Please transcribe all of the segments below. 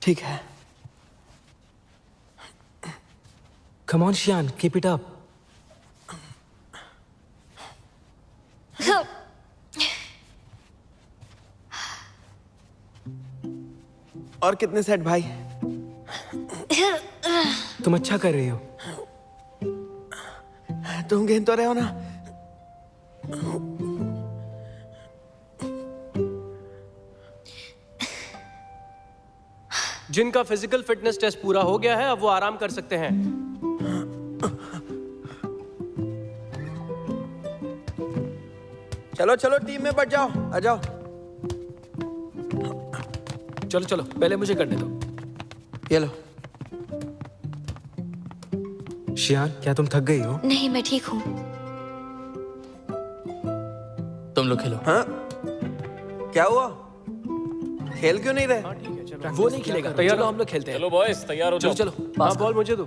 ठीक है। Come on, Shian, keep it up. और कितने सेट भाई? तुम अच्छा कर रही हो। तुम गेंद तो रहे हो ना? जिनका फिजिकल फिटनेस टेस्ट पूरा हो गया है अब वो आराम कर सकते हैं। चलो चलो टीम में बढ़ जाओ, आ जाओ। चलो चलो पहले मुझे करने दो। ये लो। शियान, क्या तुम थक गई हो? नहीं, मैं ठीक हूँ। तुम लोग खेलो। हाँ? क्या हुआ? खेल क्यों नहीं रहे? वो नहीं खेलेगा। तैयार हो? हम लोग खेलते हैं। चलो बॉयज, तैयार हो चलो जाओ। चलो। हाँ, बॉल मुझे दो।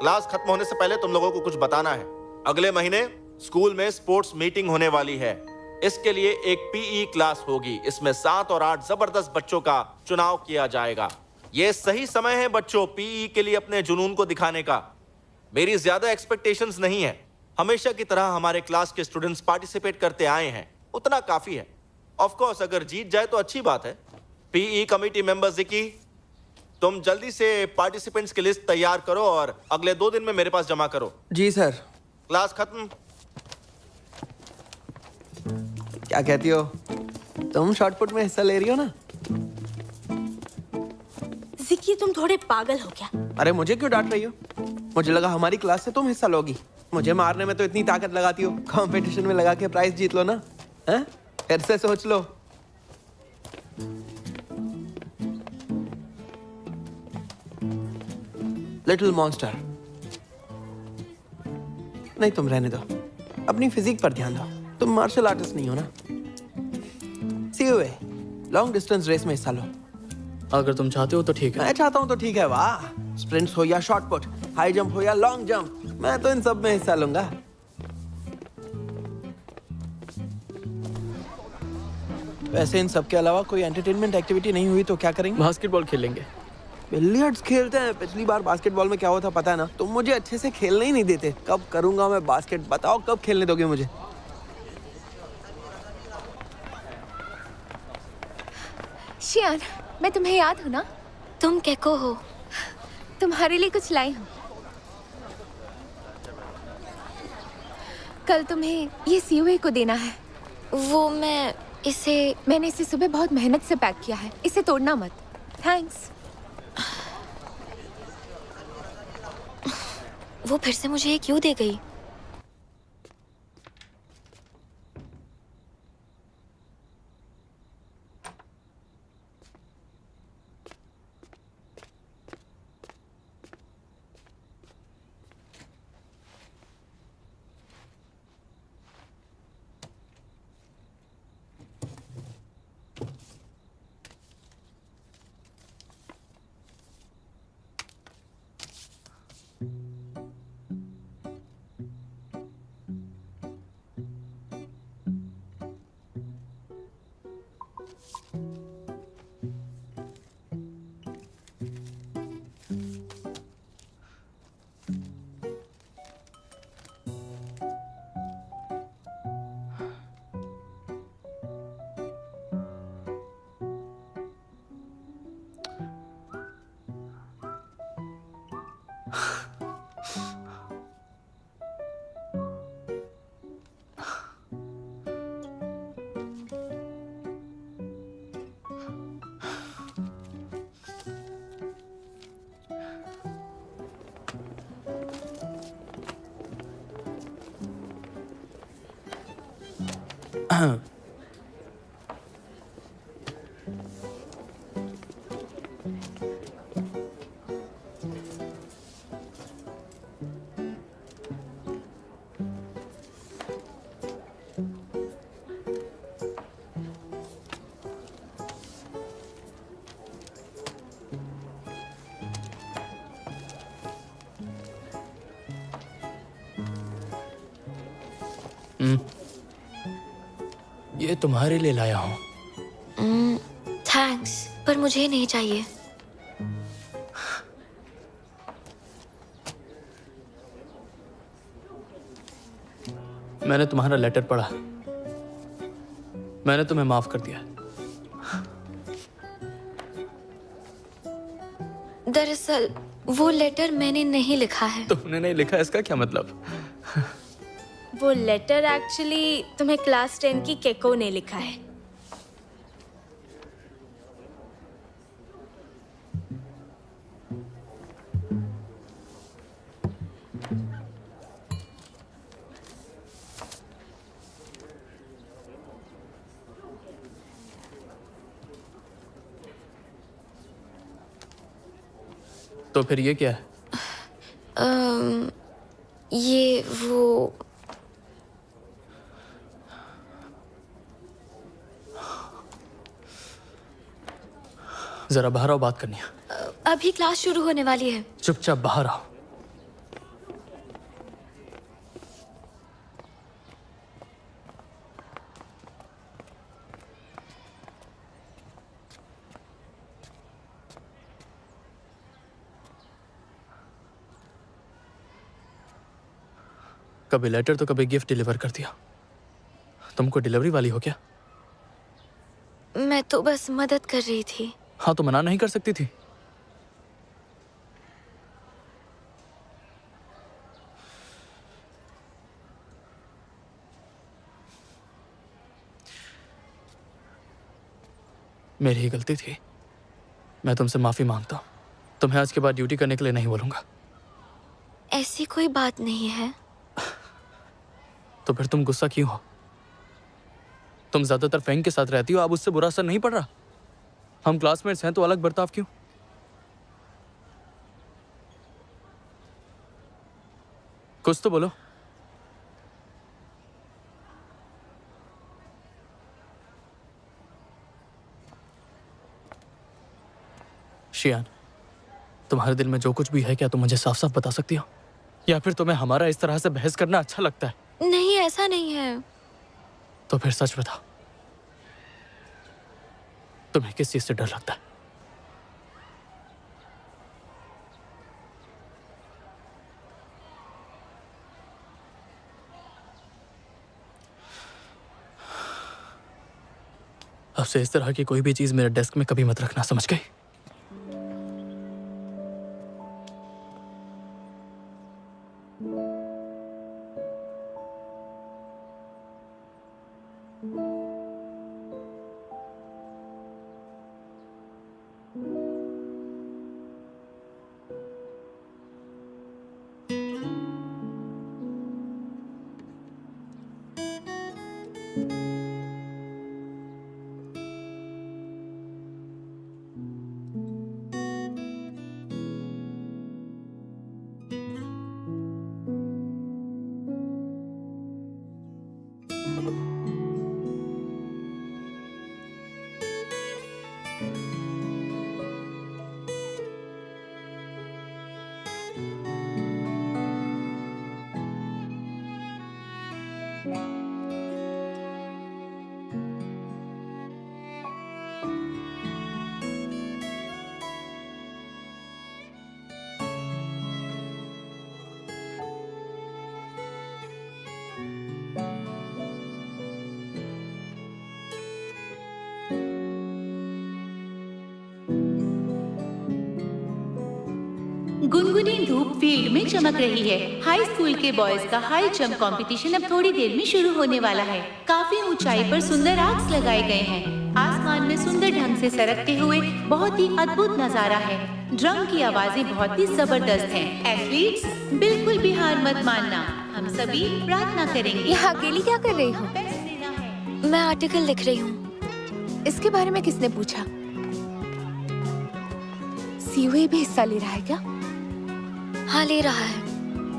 क्लास खत्म होने से पहले तुम लोगों को कुछ बताना है। अगले महीने स्कूल में स्पोर्ट्स मीटिंग होने वाली है। इसके लिए एक पीई क्लास होगी। इसमें 7 और 8 जबरदस्त बच्चों का चुनाव किया जाएगा। यह सही समय है बच्चों पीई के लिए अपने जुनून को दिखाने का। मेरी ज्यादा एक्सपेक्टेशंस नहीं है। हमेशा की तरह हमारे क्लास के स्टूडेंट्स पार्टिसिपेट करते आए हैं, उतना काफी है। ऑफ कोर्स अगर जीत जाए तो अच्छी बात है। पीई कमेटी मेंबर जिकी, तुम जल्दी से पार्टिसिपेंट्स की लिस्ट तैयार करो और अगले 2 दिन में मेरे पास जमा करो। जी सर। क्लास खत्म। क्या कहती हो? तुम शॉटपुट में हिस्सा ले रही हो ना? जिक्की, तुम थोड़े पागल हो क्या? अरे मुझे क्यों डांट रही हो? मुझे लगा हमारी क्लास से तुम हिस्सा लोगी। मुझे मारने में तो इतनी ताकत लगाती हो, कंपटीशन में लगा के प्राइज जीत लो ना। हैं? फिर से सोच लो। Little monster. नहीं, तुम रहने दो। अपनी फिजिक पर ध्यान दो। तुम मार्शल आर्टिस्ट नहीं हो ना? सीओए, लॉन्ग डिस्टेंस रेस में हिस्सा लो। अगर तुम चाहते हो तो ठीक है। मैं चाहता हूं तो ठीक है। वाह, स्प्रिंट्स हो या शॉर्ट पुट, हाई जंप हो या लॉन्ग जंप, मैं तो इन सब में हिस्सा लूंगा। वैसे इन सब के अलावा कोई एंटरटेनमेंट एक्टिविटी नहीं हुई तो क्या करेंगे? बास्केटबॉल खेलेंगे। बिलियर्ड्स खेलते हैं। पिछली बार बास्केटबॉल में क्या हुआ था पता है ना? तुम मुझे अच्छे से खेलने ही नहीं देते। कब करूंगा मैं बास्केट? बताओ कब खेलने दोगे मुझे? शियान, मैं तुम्हें याद हूँ ना? तुम कैको हो? तुम्हारे लिए कुछ लाई हूँ। कल तुम्हें ये सीओए को देना है। वो मैंने इसे सुबह बहुत मेहनत से पैक किया है। इसे तोड़ना मत। थैंक्स। वो फिर से मुझे ये क्यों दे गई? ये तुम्हारे लिए लाया हूँ। थैंक्स, पर मुझे नहीं चाहिए। मैंने तुम्हारा लेटर पढ़ा, मैंने तुम्हें माफ कर दिया। दरअसल वो लेटर मैंने नहीं लिखा है। तुमने नहीं लिखा, इसका क्या मतलब? वो लेटर एक्चुअली तुम्हें क्लास 10 की केको ने लिखा है। तो फिर ये क्या है? ये वो जरा बाहर आओ, बात करनी है। अभी क्लास शुरू होने वाली है। चुपचाप बाहर आओ। कभी लेटर तो कभी गिफ्ट डिलीवर कर दिया। तुमको डिलीवरी वाली हो क्या? मैं तो बस मदद कर रही थी। हाँ, तो मना नहीं कर सकती थी। मेरी ही गलती थी, मैं तुमसे माफी मांगता हूँ। तुम्हें आज के बाद ड्यूटी करने के लिए नहीं बोलूंगा। ऐसी कोई बात नहीं है। तो फिर तुम गुस्सा क्यों हो? तुम ज्यादातर फैंग के साथ रहती हो, अब उससे बुरा असर नहीं पड़ रहा? हम क्लासमेट्स हैं तो अलग बर्ताव क्यों? कुछ तो बोलो। शियान, तुम्हारे दिल में जो कुछ भी है, क्या तुम मुझे साफ साफ बता सकती हो? या फिर तुम्हें हमारा इस तरह से बहस करना अच्छा लगता है? नहीं, ऐसा नहीं है। तो फिर सच बताओ, तुम्हें किस चीज से डर लगता है? अब से इस तरह की कोई भी चीज मेरे डेस्क में कभी मत रखना, समझ गई? गुनगुनी धूप फील्ड में चमक रही है। हाई स्कूल के बॉयज का हाई जंप कंपटीशन अब थोड़ी देर में शुरू होने वाला है। काफी ऊंचाई पर सुंदर आर्क्स लगाए गए हैं। आसमान में सुंदर ढंग से सरकते हुए बहुत ही अद्भुत नजारा है। ड्रम की आवाजें बहुत ही जबरदस्त हैं। एथलीट्स, बिल्कुल भी हार मत मानना। हम सभी प्रार्थना करेंगे। यहाँ अकेली क्या कर रही हो? मैं आर्टिकल लिख रही हूँ। इसके बारे में किसने पूछा? सीयूए भी हिस्सा ले रहा है क्या? हाँ, ले रहा है।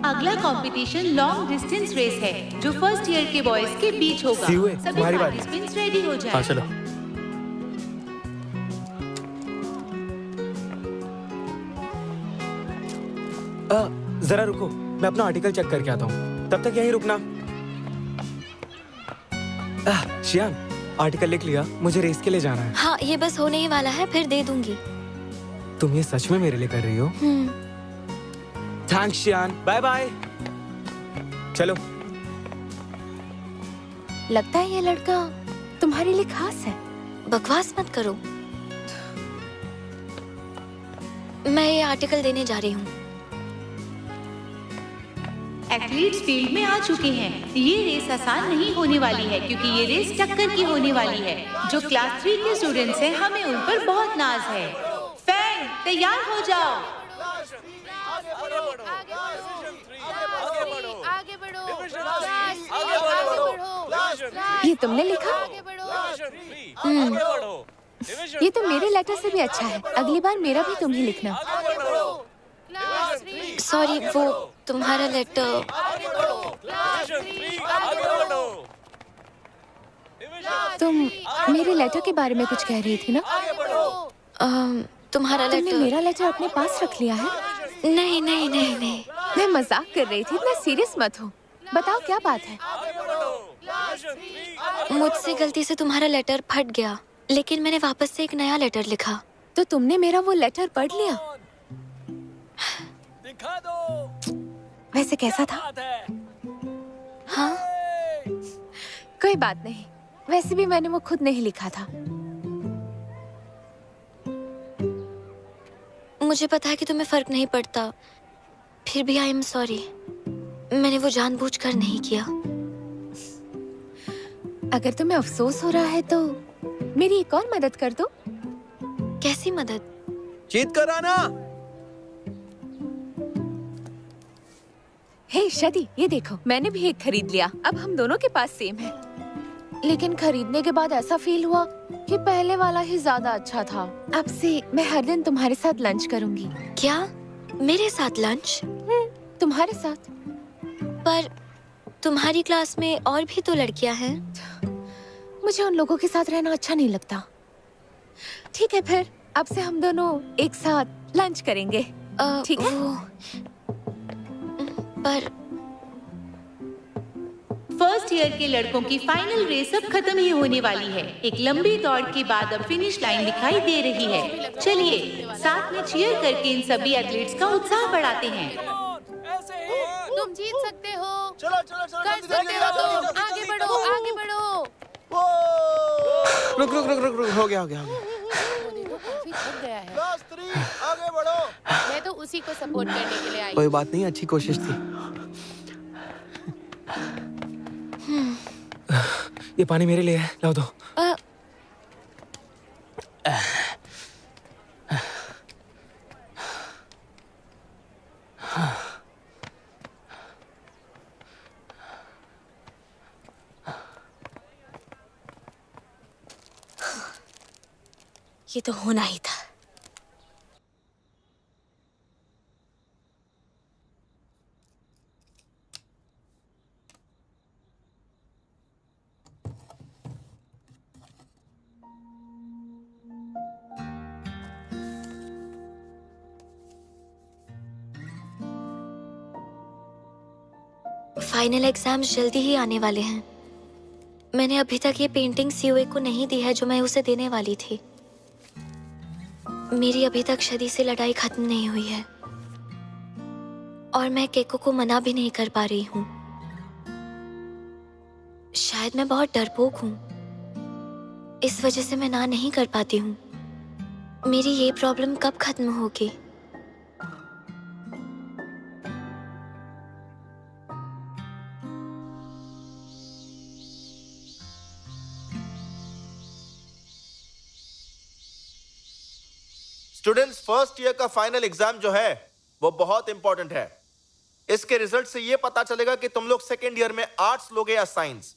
अगला कंपटीशन लॉन्ग डिस्टेंस रेस है जो फर्स्ट ईयर के बॉयज के बीच होगा। सीयूए, सभी तुम्हारी बारी। पार्टिसिपेंट्स रेडी हो जाएं। हाँ चलो। जरा रुको, मैं अपना आर्टिकल चेक करके आता हूँ। तब तक यहीं रुकना। शियान, आर्टिकल लिख लिया, मुझे रेस के लिए जाना है। हाँ, ये बस होने ही वाला है, फिर दे दूंगी। तुम ये सच में मेरे लिए कर रही हो? थैंक्स शियान, बाय बाय। चलो। लगता है ये लड़का तुम्हारे लिए खास है। बकवास मत करो। मैं ये आर्टिकल देने जा रही हूँ। एथलीट्स फील्ड में आ चुके हैं। ये रेस आसान नहीं होने वाली है क्योंकि ये रेस टक्कर की होने वाली है। जो क्लास 3 के स्टूडेंट्स हैं, हमें उन पर बहुत नाज है। फैंग, तैयार हो जाओ। ये तुमने लिखा? ये तो मेरे लेटर से भी अच्छा है। अगली बार मेरा भी तुम ही लिखना। सॉरी, वो तुम्हारा लेटर। तुम मेरे लेटर के बारे में कुछ कह रही थी ना? तुम्हारा तुमने लेटर। मेरा लेटर अपने पास रख लिया है? नहीं नहीं नहीं नहीं। मैं मजाक कर रही थी, इतना सीरियस मत हो। बताओ क्या बात है? मुझसे गलती से तुम्हारा लेटर फट गया, लेकिन मैंने वापस से एक नया लेटर लिखा। तो तुमने मेरा वो लेटर पढ़ लिया? वैसे कैसा था? हाँ, कोई बात नहीं। वैसे भी मैंने वो खुद नहीं लिखा था। मुझे पता है कि तुम्हें फर्क नहीं पड़ता, फिर भी आई एम सॉरी। मैंने वो जानबूझकर नहीं किया। अगर तुम्हें अफसोस हो रहा है तो मेरी एक और मदद कर दो। कैसी मदद? जीत कर आना। हे शदी, ये देखो, मैंने भी एक खरीद लिया। अब हम दोनों के पास सेम है। लेकिन खरीदने के बाद ऐसा फील हुआ कि पहले वाला ही ज्यादा अच्छा था। अब से मैं हर दिन तुम्हारे साथ लंच करूंगी। क्या? मेरे साथ लंच? तुम्हारे साथ। पर तुम्हारी क्लास में और भी तो लड़कियां हैं। मुझे उन लोगों के साथ रहना अच्छा नहीं लगता। ठीक है, फिर अब से हम दोनों एक साथ लंच करेंगे। ठीक है? पर फर्स्ट ईयर के लड़कों की फाइनल रेस अब खत्म ही होने वाली है। एक लंबी दौड़ के बाद अब फिनिश लाइन दिखाई दे रही है। चलिए साथ में चीयर करके इन सभी एथलीट्स का उत्साह बढ़ाते हैं। तुम जीत सकते हो। चलो चलो चलो, कर सकते हो तुम। आगे बढ़ो, आगे बढ़ो। रुक रुक रुक रुक रुक, हो गया हो गया हो गया। वो देखो, काफी थक गया है। क्लास 3 आगे बढ़ो। मैं तो उसी को सपोर्ट करने के लिए आई। कोई बात नहीं, अच्छी कोशिश थी। ये पानी मेरे लिए है, लाओ दो। ये तो होना ही था। फाइनल एग्जाम्स जल्दी ही आने वाले हैं। मैंने अभी तक ये पेंटिंग सीओए को नहीं दी है जो मैं उसे देने वाली थी। मेरी अभी तक शदी से लड़ाई खत्म नहीं हुई है और मैं केको को मना भी नहीं कर पा रही हूँ। शायद मैं बहुत डरपोक हूँ, इस वजह से मैं ना नहीं कर पाती हूँ। मेरी ये प्रॉब्लम कब खत्म होगी? स्टूडेंट्स, फर्स्ट ईयर का फाइनल एग्जाम जो है वो बहुत इंपॉर्टेंट है। इसके रिजल्ट से ये पता चलेगा कि तुम लोग सेकेंड ईयर में आर्ट्स लोगे या साइंस।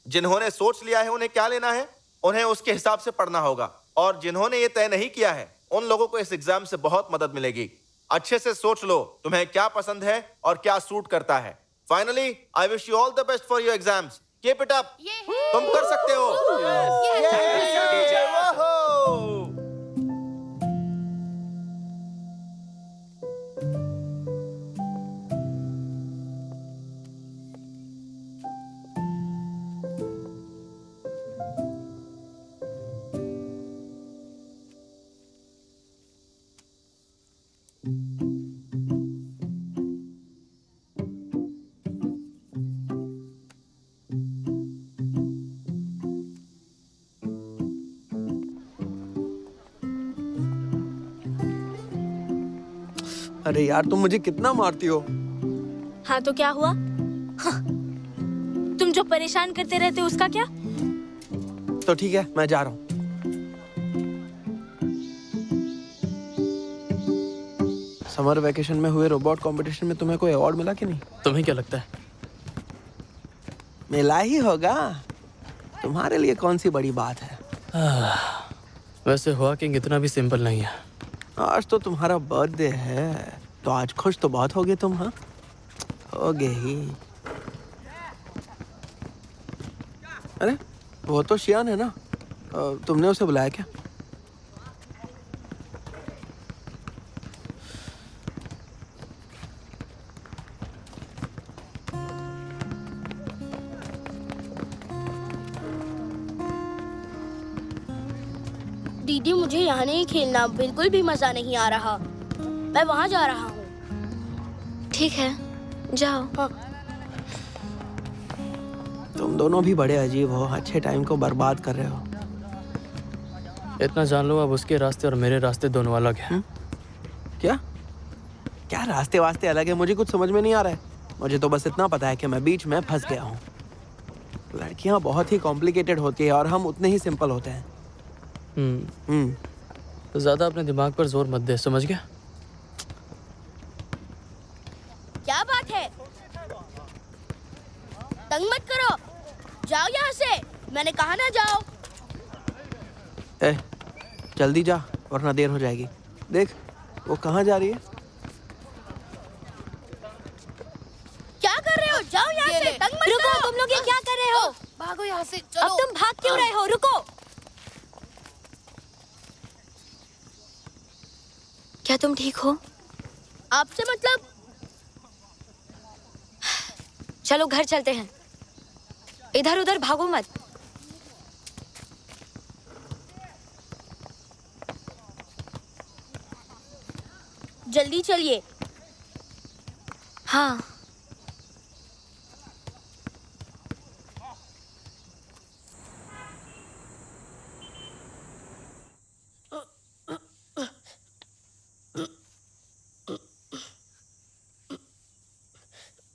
जिन्होंने सोच लिया है उन्हें क्या लेना है, उन्हें उसके हिसाब से पढ़ना होगा, और जिन्होंने ये तय नहीं किया है उन लोगों को इस एग्जाम से बहुत मदद मिलेगी। अच्छे से सोच लो तुम्हें क्या पसंद है और क्या सूट करता है। Finally I wish you all the best for your exams. Keep it up, तुम कर सकते हो। अरे यार तुम मुझे कितना मारती हो। हाँ तो क्या हुआ? हाँ। तुम जो परेशान करते रहते हो उसका क्या? तो ठीक है मैं जा रहा हूँ। समर वेकेशन में हुए रोबोट कंपटीशन में तुम्हें कोई अवार्ड मिला कि नहीं? तुम्हें क्या लगता है? मिला ही होगा। तुम्हारे लिए कौन सी बड़ी बात है। वैसे हुआ कि इतना भी सिंपल नहीं है। आज तो तुम्हारा बर्थडे है तो आज खुश तो बहुत होगे तुम। हाँ होगे ही। अरे वो तो शियान है ना, तुमने उसे बुलाया क्या? दीदी मुझे यहाँ नहीं खेलना, बिल्कुल भी मजा नहीं आ रहा। मैं वहाँ जा रहा हूँ। ठीक है जाओ। हाँ। तुम दोनों भी बड़े अजीब हो, अच्छे टाइम को बर्बाद कर रहे हो। इतना जान लो अब उसके रास्ते और मेरे रास्ते दोनों अलग हैं। क्या क्या रास्ते वास्ते अलग है? मुझे कुछ समझ में नहीं आ रहा है। मुझे तो बस इतना पता है कि मैं बीच में फंस गया हूँ। लड़कियां बहुत ही कॉम्प्लिकेटेड होती है और हम उतने ही सिंपल होते हैं। तो ज्यादा अपने दिमाग पर जोर मत दे, समझ गया? क्या बात है? तंग मत करो, जाओ यहाँ से। मैंने कहा ना जाओ। ए, जल्दी जा वरना देर हो जाएगी। देख वो कहाँ जा रही है। क्या कर रहे हो? जाओ यहाँ से, तंग मत रुको, करो। तुम लोग ये क्या कर रहे हो? भागो यहाँ से, चलो। अब तुम भाग क्यों रहे हो? रुको। क्या तुम ठीक हो? आपसे मतलब? चलो घर चलते हैं। इधर उधर भागो मत। जल्दी चलिए। हाँ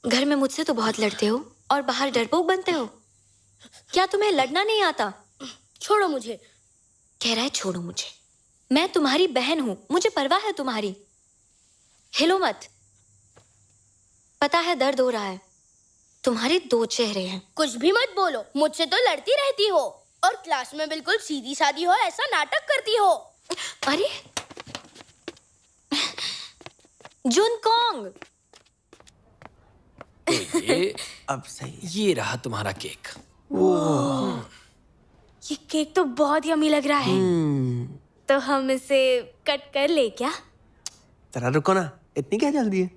घर में मुझसे तो बहुत लड़ते हो और बाहर डरपोक बनते हो। क्या तुम्हें लड़ना नहीं आता? छोड़ो मुझे। कह रहा है छोड़ो मुझे। मैं तुम्हारी बहन हूं, मुझे परवाह है तुम्हारी। हिलो मत। पता है दर्द हो रहा है। तुम्हारे 2 चेहरे हैं। कुछ भी मत बोलो, मुझसे तो लड़ती रहती हो और क्लास में बिल्कुल सीधी सादी हो ऐसा नाटक करती हो। अरे जुनकोंग, तो ये अब सही। ये रहा तुम्हारा केक। ये केक तो बहुत यम्मी लग रहा है। तो हम इसे कट कर ले क्या? जरा रुको ना, इतनी क्या जल्दी है?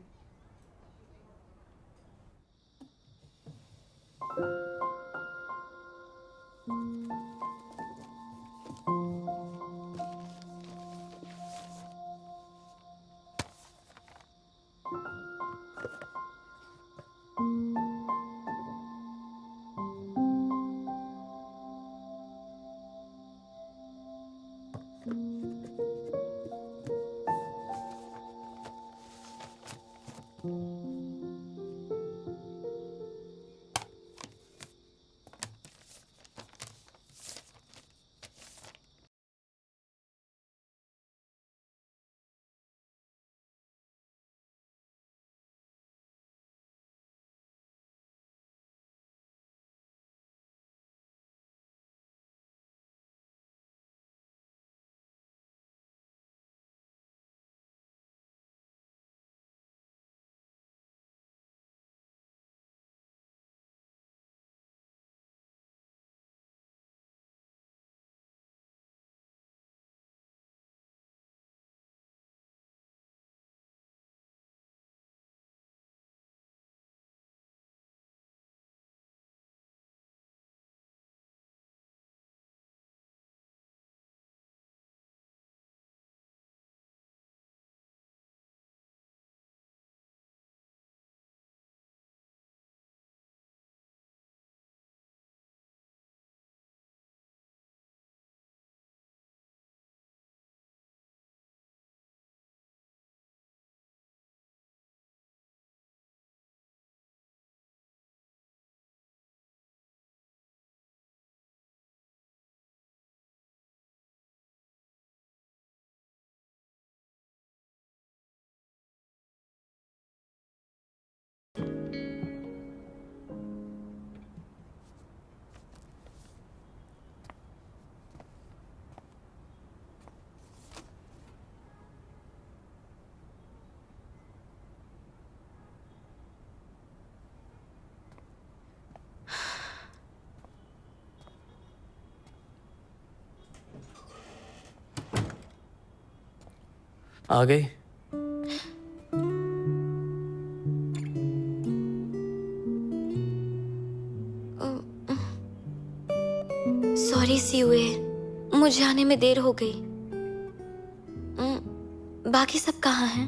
आ गई? सॉरी सीयुए, मुझे आने में देर हो गई। बाकी सब कहाँ हैं?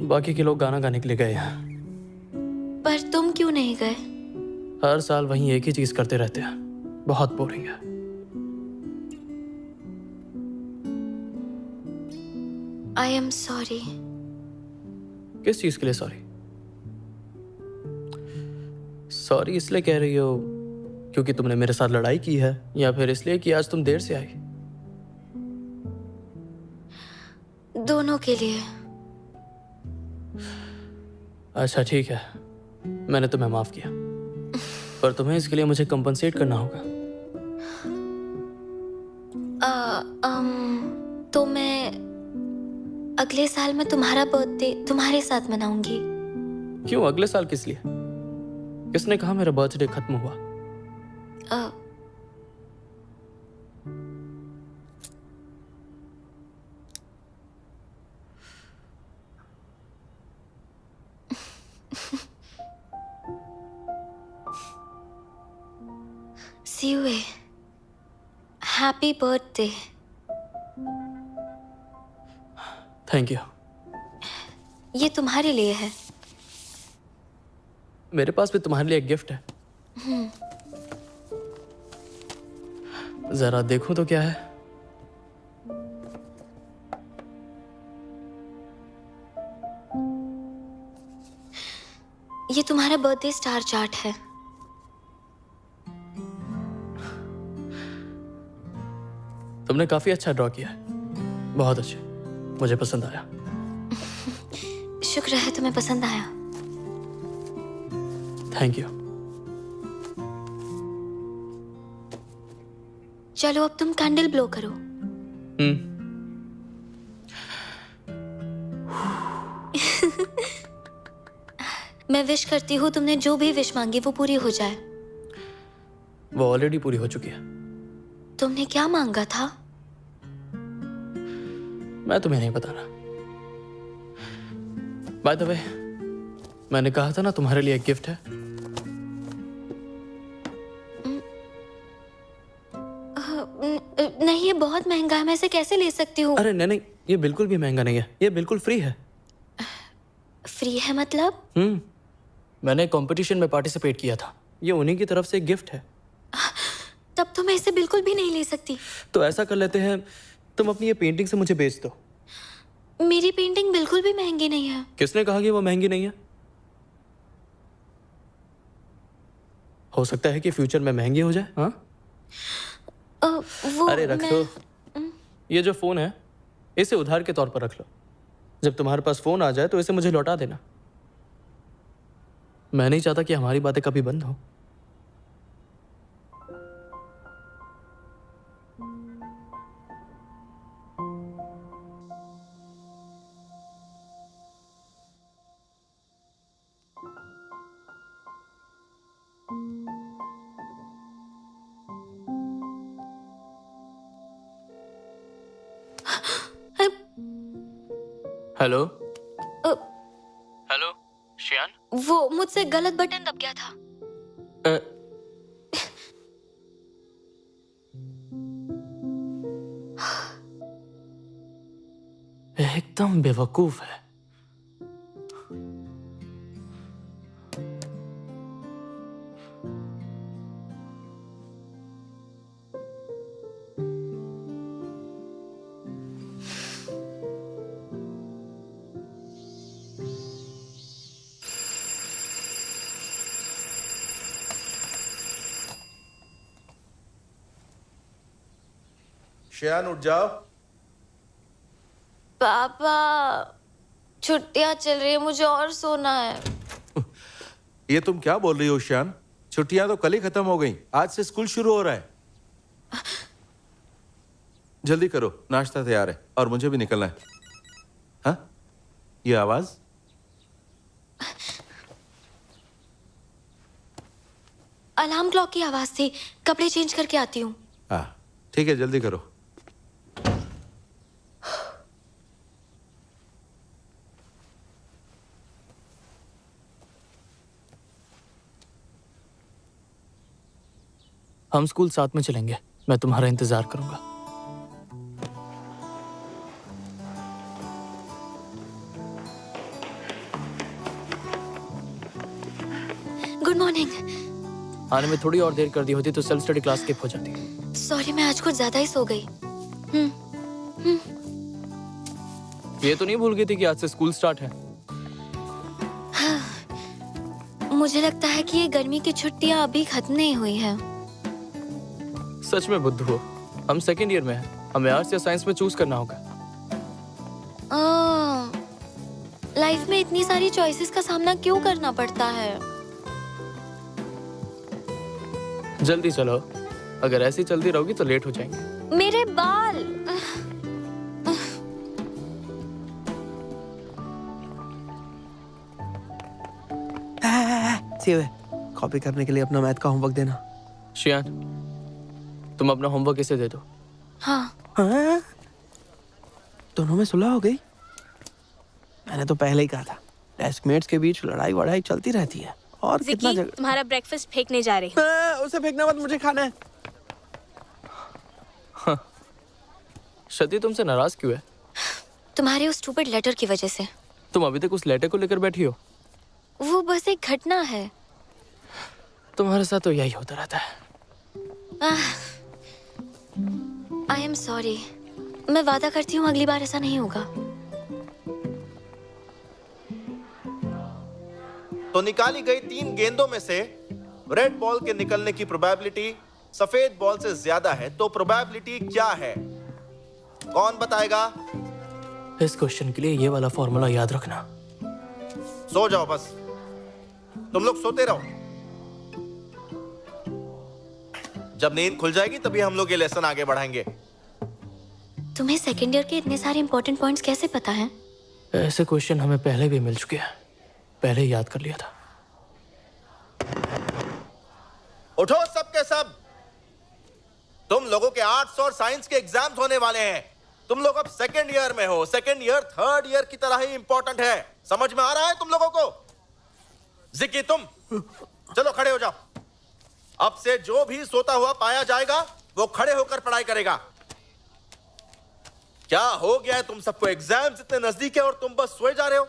बाकी के लोग गाना गाने के लिए गए हैं। पर तुम क्यों नहीं गए? हर साल वहीं एक ही चीज करते रहते हैं, बहुत बोरिंग है। आई एम सॉरी। किस चीज के लिए सॉरी? सॉरी इसलिए कह रही हो क्योंकि तुमने मेरे साथ लड़ाई की है, या फिर इसलिए कि आज तुम देर से आई? दोनों के लिए। अच्छा ठीक है, मैंने तुम्हें माफ किया, पर तुम्हें इसके लिए मुझे कंपनसेट करना होगा। तो मैं अगले साल में तुम्हारा बर्थडे तुम्हारे साथ मनाऊंगी। क्यों अगले साल? किस लिए? किसने कहा मेरा बर्थडे खत्म हुआ? सीयुए, हैप्पी बर्थडे। Thank you. ये तुम्हारे लिए है। मेरे पास भी तुम्हारे लिए एक गिफ्ट है। जरा देखूं तो क्या है। ये तुम्हारा बर्थडे स्टार चार्ट है। तुमने काफी अच्छा ड्रॉ किया है, बहुत अच्छे, मुझे पसंद आया। शुक्र है तुम्हें पसंद आया। Thank you. चलो अब तुम कैंडल ब्लो करो। मैं विश करती हूँ तुमने जो भी विश मांगी वो पूरी हो जाए। वो ऑलरेडी पूरी हो चुकी है। तुमने क्या मांगा था? मैं तुम्हें नहीं बता रहा। बाय द वे, मैंने कहा था ना तुम्हारे लिए एक गिफ्ट है। नहीं, ये बहुत महंगा है, मैं इसे कैसे ले सकती हूँ? अरे नहीं, ये बिल्कुल भी महंगा नहीं है, ये बिल्कुल फ्री है। फ्री है मतलब? मैंने कंपटीशन में पार्टिसिपेट किया था, ये उन्हीं की तरफ से एक गिफ्ट है। तब तो मैं इसे बिल्कुल भी नहीं ले सकती। तो ऐसा कर लेते हैं, तुम अपनी ये पेंटिंग से मुझे बेच दो। मेरी पेंटिंग बिल्कुल भी महंगी नहीं है। किसने कहा कि वो महंगी नहीं है? हो सकता है कि फ्यूचर में महंगी हो जाए। हाँ, अरे रख लो। ये जो फोन है इसे उधार के तौर पर रख लो। जब तुम्हारे पास फोन आ जाए तो इसे मुझे लौटा देना। मैं नहीं चाहता कि हमारी बातें कभी बंद हो। हेलो हेलो शियान, वो मुझसे गलत बटन दब गया था। एकदम बेवकूफ है। शियान उठ जाओ। पापा, छुट्टियां चल रही है, मुझे और सोना है। ये तुम क्या बोल रही हो शियान? छुट्टियां तो कल ही खत्म हो गई, आज से स्कूल शुरू हो रहा है। जल्दी करो, नाश्ता तैयार है और मुझे भी निकलना है। हाँ, ये आवाज? अलार्म क्लॉक की आवाज थी। कपड़े चेंज करके आती हूँ। हाँ ठीक है, जल्दी करो। हम स्कूल साथ में चलेंगे, मैं तुम्हारा इंतजार करूंगा। Good morning. आने में थोड़ी और देर कर दी होती तो सेल्फ स्टडी क्लास स्किप हो जाती। सॉरी, मैं आज कुछ ज्यादा ही सो गई। ये तो नहीं भूल गई थी कि आज से स्कूल स्टार्ट है? मुझे लगता है कि ये गर्मी की छुट्टियां अभी खत्म नहीं हुई है। सच में बुद्धू हो, हम सेकेंड ईयर में हैं, हमें आर्ट्स या साइंस में चूज करना होगा। लाइफ में इतनी सारी चॉइसेस का सामना क्यों करना पड़ता है? जल्दी चलो, अगर ऐसी चलती रहोगी तो लेट हो जाएंगे। मेरे बाल। कॉपी करने के लिए अपना मैथ का होमवर्क देना। शियान, तुम अपना होमवर्क इसे दे दो। हाँ। दोनों में सुलह हो गई? मैंने तो पहले ही कहा था, डेस्कमेट्स के बीच लड़ाई वड़ाई चलती रहती है। और कितना तुम्हारा ब्रेकफास्ट फेंकने जा रही हूँ। उसे फेंकना मत, मुझे खाना है। शती तुमसे नाराज क्यों है? तुम्हारे उस स्टूपिड लेटर की वजह से। तुम अभी तक उस लेटर को लेकर बैठी हो? वो बस एक घटना है। तुम्हारे साथ तो यही होता रहता है। आई एम सॉरी, मैं वादा करती हूँ अगली बार ऐसा नहीं होगा। तो निकाली गई 3 गेंदों में से रेड बॉल के निकलने की प्रोबेबिलिटी सफेद बॉल से ज्यादा है, तो प्रोबेबिलिटी क्या है? कौन बताएगा? इस क्वेश्चन के लिए ये वाला फॉर्मूला याद रखना। सो जाओ बस, तुम लोग सोते रहो। जब नींद खुल जाएगी तभी हम लोग ये लेसन आगे बढ़ाएंगे। तुम्हें सेकेंड ईयर के इतने सारे इंपॉर्टेंट पॉइंट्स कैसे पता है? ऐसे क्वेश्चन हमें पहले भी मिल चुके हैं, पहले ही याद कर लिया था। उठो सबके सब, तुम लोगों के आर्ट्स और साइंस के एग्जाम्स होने वाले हैं। तुम लोग अब सेकेंड ईयर में हो। सेकेंड ईयर थर्ड ईयर की तरह ही इंपॉर्टेंट है। समझ में आ रहा है तुम लोगों को? जिक्की, तुम चलो खड़े हो जाओ। अब से जो भी सोता हुआ पाया जाएगा वो खड़े होकर पढ़ाई करेगा। क्या हो गया है तुम सबको? एग्जाम्स इतने नजदीक है और तुम बस सोए जा रहे हो।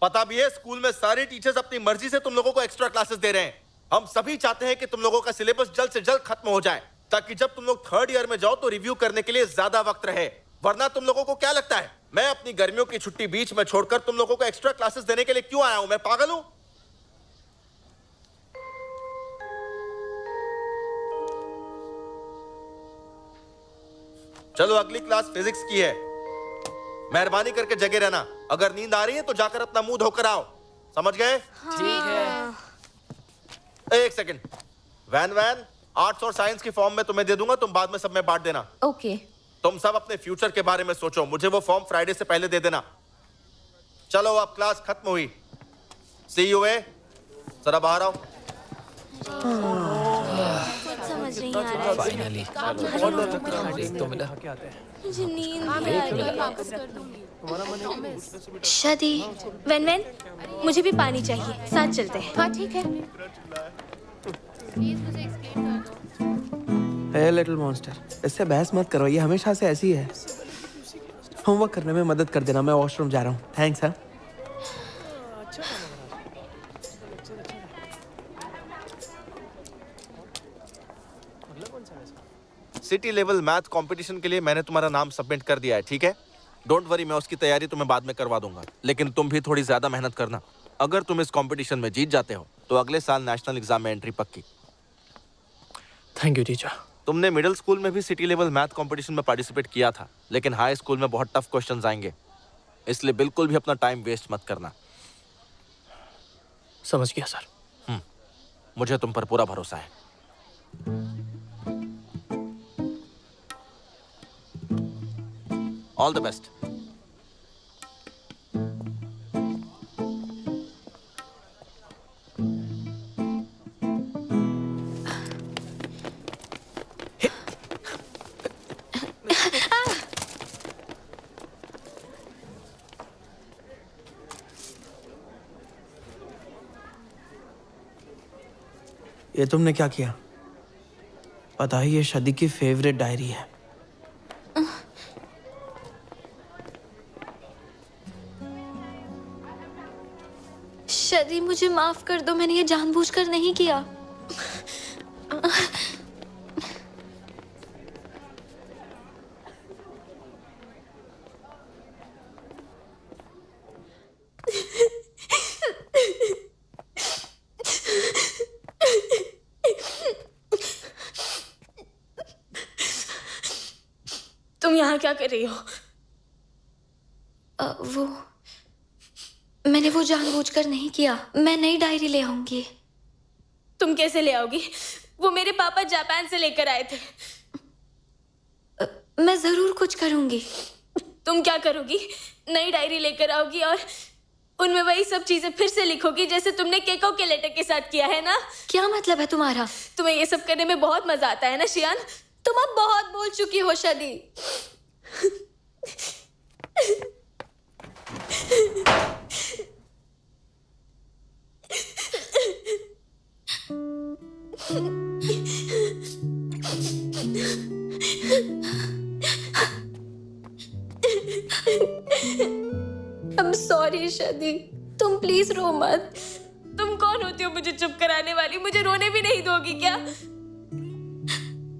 पता भी है स्कूल में सारे टीचर्स अपनी मर्जी से तुम लोगों को एक्स्ट्रा क्लासेस दे रहे हैं। हम सभी चाहते हैं कि तुम लोगों का सिलेबस जल्द से जल्द खत्म हो जाए, ताकि जब तुम लोग थर्ड ईयर में जाओ तो रिव्यू करने के लिए ज्यादा वक्त रहे। वरना तुम लोगों को क्या लगता है मैं अपनी गर्मियों की छुट्टी बीच में छोड़कर तुम लोगों को एक्स्ट्रा क्लासेस देने के लिए क्यों आया हूं? मैं पागल हूं? चलो अगली क्लास फिजिक्स की है। मेहरबानी करके जगे रहना। अगर नींद आ रही है तो जाकर अपना मुंह धोकर आओ। समझ गए? ठीक है। एक सेकंड, वैन आर्ट्स और साइंस की फॉर्म में तुम्हें दे दूंगा, तुम बाद में सब में बांट देना। ओके। तुम सब अपने फ्यूचर के बारे में सोचो। मुझे वो फॉर्म फ्राइडे से पहले दे देना। चलो अब क्लास खत्म हुई। सी यू ए। जरा बाहर आओ। समझ नहीं आ रहा है। फाइनली तो मिला। मुझे नींद आ रही है। शादी। वेन मुझे भी पानी चाहिए, साथ चलते हैं। हाँ ठीक है। प्लीज मुझे एक्सप्लेन कर दो। हे लिटिल मॉन्स्टर, इससे बहस मत करो, ये हमेशा से ऐसी है। होमवर्क करने में मदद कर देना, मैं वॉशरूम जा रहा हूँ। थैंक्स। हाँ सिटी लेवल मैथ कंपटीशन के लिए मैंने तुम्हारा नाम सबमिट कर दिया है, ठीक है? डोंट वरी, मैं उसकी तैयारी तुम्हें बाद में करवा दूंगा। लेकिन तुम भी थोड़ी ज्यादा मेहनत करना। अगर तुम इस कंपटीशन में जीत जाते हो तो अगले साल नेशनल एग्जाम में एंट्री पक्की। Thank you teacher. तुमने मिडिल स्कूल में भी सिटी लेवल मैथ कंपटीशन में पार्टिसिपेट किया था, लेकिन हाई स्कूल में बहुत टफ क्वेश्चंस आएंगे, इसलिए बिल्कुल भी अपना टाइम वेस्ट मत करना। समझ गया सर। मुझे तुम पर पूरा भरोसा है। All the best. ये तुमने क्या किया? पता है ये शादी की फेवरेट डायरी है। शदी, मुझे माफ कर दो, मैंने ये जानबूझकर नहीं किया। तुम यहाँ क्या कर रही हो? मैंने वो जानबूझकर नहीं किया। मैं नई डायरी ले आऊंगी। तुम कैसे ले आओगी? वो मेरे पापा जापान से लेकर आए थे। मैं जरूर कुछ करूंगी। तुम क्या करोगी? नई डायरी लेकर आओगी और उनमें वही सब चीजें फिर से लिखोगी जैसे तुमने केको के लेटर के साथ किया है ना? क्या मतलब है तुम्हारा? तुम्हें ये सब करने में बहुत मजा आता है ना शियान? तुम अब बहुत बोल चुकी हो शदी। I'm sorry शदी, तुम प्लीज रो मत। तुम कौन होती हो मुझे चुप कराने वाली? मुझे रोने भी नहीं दोगी क्या?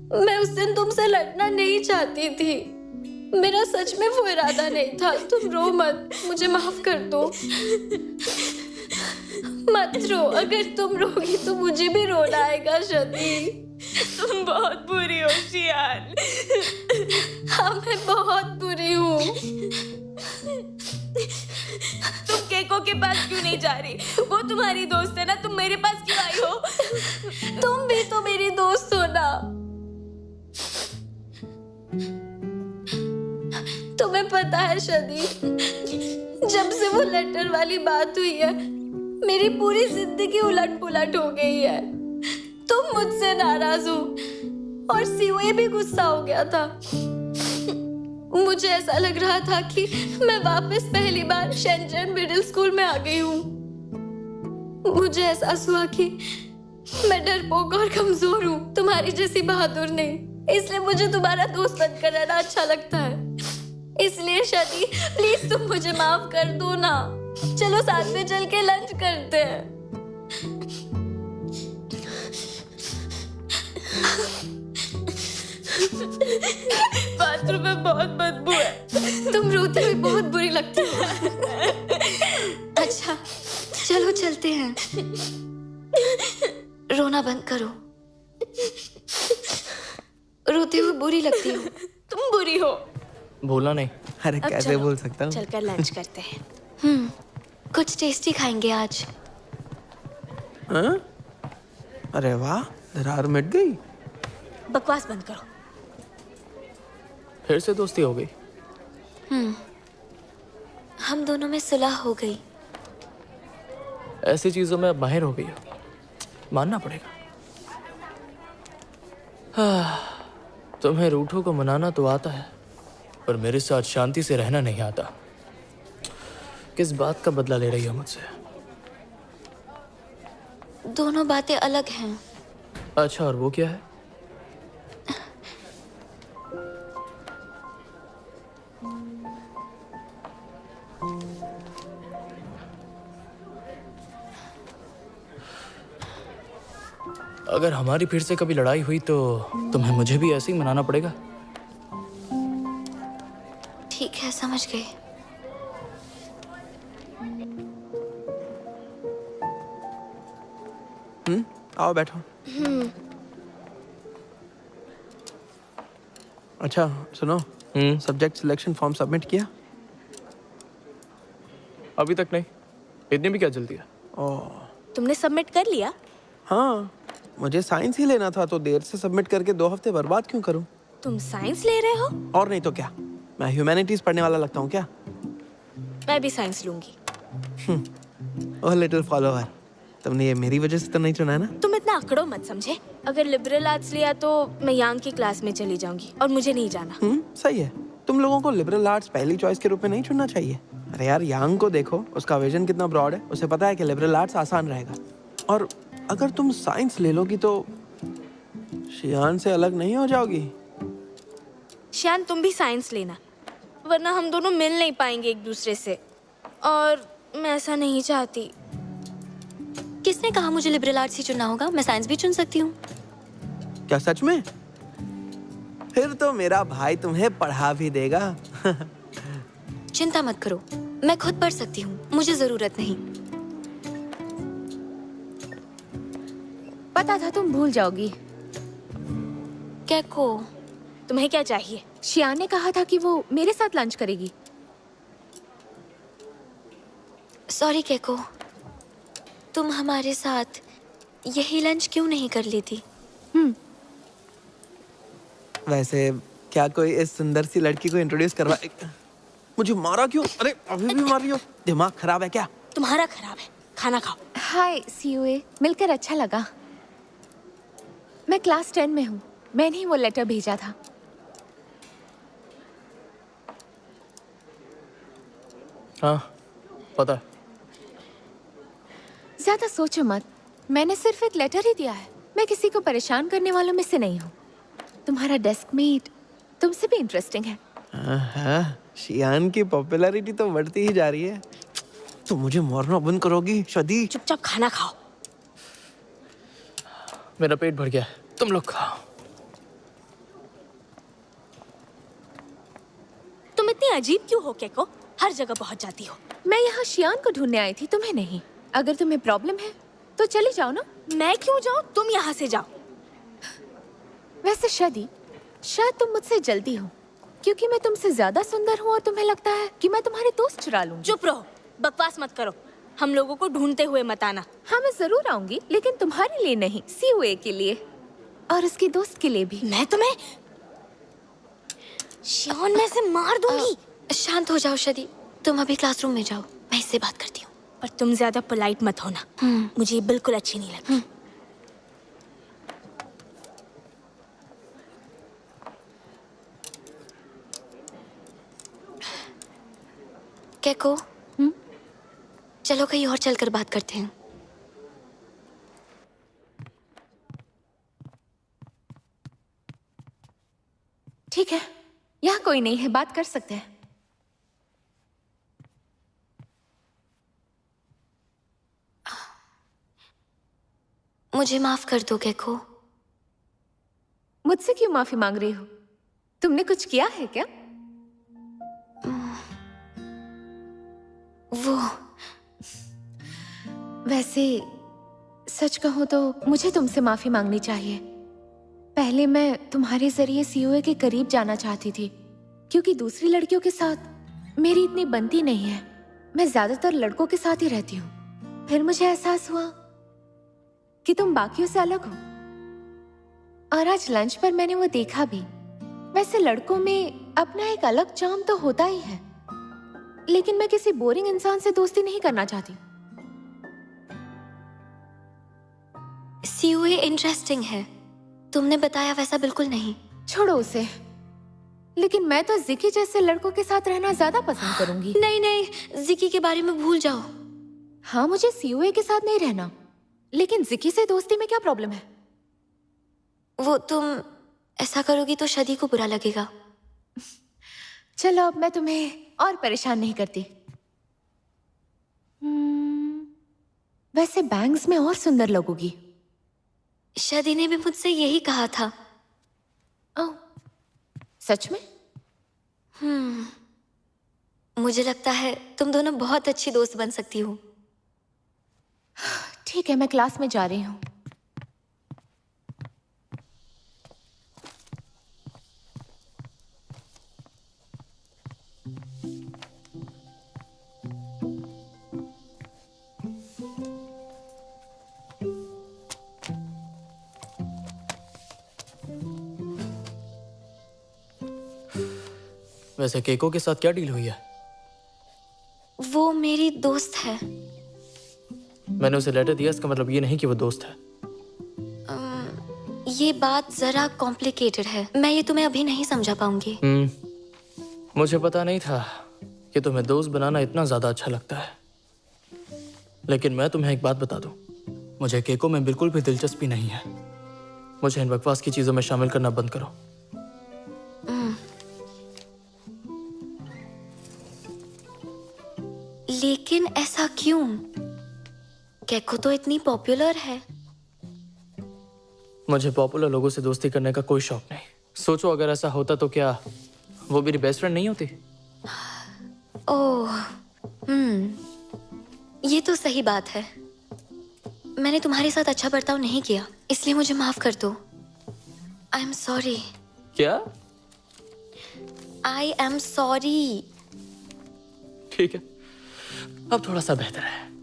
मैं उस दिन तुमसे लड़ना नहीं चाहती थी। मेरा सच में वो इरादा नहीं था। तुम रो मत, मुझे माफ कर दो। मत रो, अगर तुम रोगी तो मुझे भी रोना आएगा शदी। तुम बहुत बुरी हो शियान। हाँ, मैं बहुत बुरी हूँ। तुम केको के पास क्यों नहीं जा रही? वो तुम्हारी दोस्त है ना, तुम मेरे पास क्यों आई हो? तुम भी तो मेरी दोस्त हो ना। तुम्हें पता है शदी, जब से वो लेटर वाली बात हुई है मेरी पूरी जिंदगी उलट पुलट हो गई है। तुम मुझसे नाराज हो और सीओए भी गुस्सा हो गया था। मुझे ऐसा लग रहा था कि मैं वापस पहली बार शेंजन मिडिल स्कूल में आ गई हूँ। मुझे एहसास हुआ कि मैं डरपोक और कमजोर हूँ, तुम्हारी जैसी बहादुर नहीं। इसलिए मुझे तुम्हारा दोस्त बनकर रहना अच्छा लगता है। इसलिए शदी, प्लीज तुम मुझे माफ कर दो ना। चलो साथ में चल के लंच करते हैं। बाथरूम में बहुत बदबू है। तुम रोती हुई बहुत बुरी लगती हो। अच्छा, चलो चलते हैं। रोना बंद करो। रोती हुई बुरी लगती हो। तुम बुरी हो। भूला नहीं। अरे कैसे बोल सकता हूँ? चलकर लंच करते हैं। कुछ टेस्टी खाएंगे आज। हाँ? अरे वाह, दरार मिट गई। बकवास बंद करो। फिर से दोस्ती हो गई। हम दोनों में सुलह हो गई। ऐसी चीजों में अब माहिर हो गई हो, मानना पड़ेगा। तुम्हें रूठों को मनाना तो आता है, पर मेरे साथ शांति से रहना नहीं आता। किस बात का बदला ले रही हो मुझसे? दोनों बातें अलग हैं। अच्छा, और वो क्या है? अगर हमारी फिर से कभी लड़ाई हुई तो तुम्हें मुझे भी ऐसे ही मनाना पड़ेगा। ठीक है, समझ गए। आओ बैठो। अच्छा सुनो, सब्जेक्ट सिलेक्शन फॉर्म सबमिट किया? अभी तक नहीं। इतनी भी क्या जल्दी है? तुमने सबमिट कर लिया? हाँ, मुझे साइंस ही लेना था तो देर से सबमिट करके 2 हफ्ते बर्बाद क्यों करूं? तुम साइंस ले रहे हो? और नहीं तो क्या, मैं ह्यूमैनिटीज पढ़ने वाला लगता हूँ क्या? मैं भी साइंस लूंगी। ओह लिटिल फॉलोअर, तुमने ये मेरी वजह से तो नहीं चुना है ना? तुम इतना अकड़ो मत समझे। अगर लिबरल आर्ट्स लिया तो मैं यांग की क्लास में चली जाऊंगी और मुझे नहीं जाना। सही है। तुम लोगों को लिबरल आर्ट्स पहली चॉइस के रूप में नहीं चुनना चाहिए। अरे यार, यांग को देखो, उसका विजन कितना ब्रॉड है। उसे पता है कि लिबरल आर्ट्स आसान रहेगा। और अगर तुम साइंस ले लोगी तो शियान से अलग नहीं हो जाओगी? शान तुम भी साइंस लेना, वरना हम दोनों मिल नहीं पाएंगे एक दूसरे से, और मैं ऐसा नहीं चाहती। किसने कहा मुझे लिबरल आर्ट्स ही चुनना होगा? मैं साइंस भी चुन सकती हूँ। क्या सच में? फिर तो मेरा भाई तुम्हें पढ़ा भी देगा। चिंता मत करो, मैं खुद पढ़ सकती हूँ, मुझे जरूरत नहीं। पता था तुम भूल जाओगी। कैको, तुम्हें क्या चाहिए? शियान ने कहा था कि वो मेरे साथ लंच करेगी। सॉरी कैको, तुम हमारे साथ यही लंच क्यों नहीं कर लेती? वैसे क्या कोई इस सुंदर सी लड़की को इंट्रोड्यूस करवा। मुझे मारा क्यों? अरे अभी भी मार रही हो? दिमाग खराब है क्या? तुम्हारा खराब है, खाना खाओ। हाय सीयूए, मिलकर अच्छा लगा। मैं क्लास 10 में हूँ, मैंने ही वो लेटर भेजा था। हाँ पता है। ज्यादा सोचो मत, मैंने सिर्फ एक लेटर ही दिया है। मैं किसी को परेशान करने वालों में से नहीं हूँ। तुम्हारा डेस्कमेट तुमसे भी इंटरेस्टिंग है। हाँ, शियान की पॉपुलैरिटी तो बढ़ती ही जा रही है। तुम मुझे मारना बंद करोगी शादी? चुपचाप खाना खाओ। मेरा पेट भर गया है, तुम लोग खाओ। तुम इतनी अजीब क्यों हो कैको? हर जगह पहुंच जाती हो। मैं यहाँ शियान को ढूंढने आई थी, तुम्हें नहीं। अगर तुम्हें प्रॉब्लम है तो चली जाओ ना। मैं क्यों जाऊँ? तुम यहाँ से जाओ। वैसे शायद तुम मुझसे जल्दी हो, क्योंकि मैं तुमसे ज्यादा सुंदर हूँ और तुम्हें लगता है कि मैं तुम्हारे दोस्त चुरा लूंगी। चुप रहो, बकवास मत करो। हम लोगों को ढूंढते हुए मत आना। हाँ मैं जरूर आऊंगी, लेकिन तुम्हारे लिए नहीं, सीयूए के लिए और उसके दोस्त के लिए भी। मैं तुम्हें शियान में से मार दूंगी। शांत हो जाओ शादी, तुम अभी क्लासरूम में जाओ, मैं इससे बात करती हूँ। पर तुम ज्यादा पोलाइट मत होना, मुझे ये बिल्कुल अच्छी नहीं लगती। कैको, चलो कहीं और चलकर बात करते हैं। ठीक है, यहाँ कोई नहीं है, बात कर सकते हैं। मुझे माफ कर दो कैको। मुझसे क्यों माफी मांग रही हो? तुमने कुछ किया है क्या? वो वैसे सच कहूं तो मुझे तुमसे माफी मांगनी चाहिए। पहले मैं तुम्हारे जरिए सीओए के करीब जाना चाहती थी, क्योंकि दूसरी लड़कियों के साथ मेरी इतनी बनती नहीं है। मैं ज्यादातर लड़कों के साथ ही रहती हूँ। फिर मुझे एहसास हुआ कि तुम बाकियों से अलग हो, और आज लंच पर मैंने वो देखा भी। वैसे लड़कों में अपना एक अलग चार्म तो होता ही है, लेकिन मैं किसी बोरिंग इंसान से दोस्ती नहीं करना चाहती। सीयूए इंटरेस्टिंग है, तुमने बताया वैसा बिल्कुल नहीं। छोड़ो उसे, लेकिन मैं तो जिकी जैसे लड़कों के साथ रहना ज्यादा पसंद करूंगी। नहीं नहीं, जिकी के बारे में भूल जाओ। हाँ, मुझे सीयूए के साथ नहीं रहना, लेकिन जिकी से दोस्ती में क्या प्रॉब्लम है? वो तुम ऐसा करोगी तो शादी को बुरा लगेगा। चलो अब मैं तुम्हें और परेशान नहीं करती। वैसे बैंग्स में और सुंदर लगोगी। शादी ने भी मुझसे यही कहा था। ओह, सच में? मुझे लगता है तुम दोनों बहुत अच्छी दोस्त बन सकती हो। ठीक है, मैं क्लास में जा रही हूँ। वैसे केको के साथ क्या डील हुई है? वो मेरी दोस्त है। मैंने उसे लेटर दिया, इसका मतलब ये नहीं कि वो दोस्त है। ये बात जरा कॉम्प्लिकेटेड है, मैं ये तुम्हें अभी नहीं समझा पाऊंगी। मुझे पता नहीं था कि तुम्हें दोस्त बनाना इतना ज्यादा अच्छा लगता है। लेकिन मैं तुम्हें एक बात बता दूं, मुझे केको में बिल्कुल भी दिलचस्पी नहीं है। मुझे इन बकवास की चीजों में शामिल करना बंद करो। लेकिन ऐसा क्यों? केको तो इतनी पॉपुलर है। मुझे पॉपुलर लोगों से दोस्ती करने का कोई शौक नहीं। सोचो अगर ऐसा होता तो क्या वो मेरी बेस्ट फ्रेंड नहीं होती? ओह, ये तो सही बात है। मैंने तुम्हारे साथ अच्छा बर्ताव नहीं किया, इसलिए मुझे माफ कर दो। I am sorry. क्या? I am sorry. ठीक है, अब थोड़ा सा बेहतर है।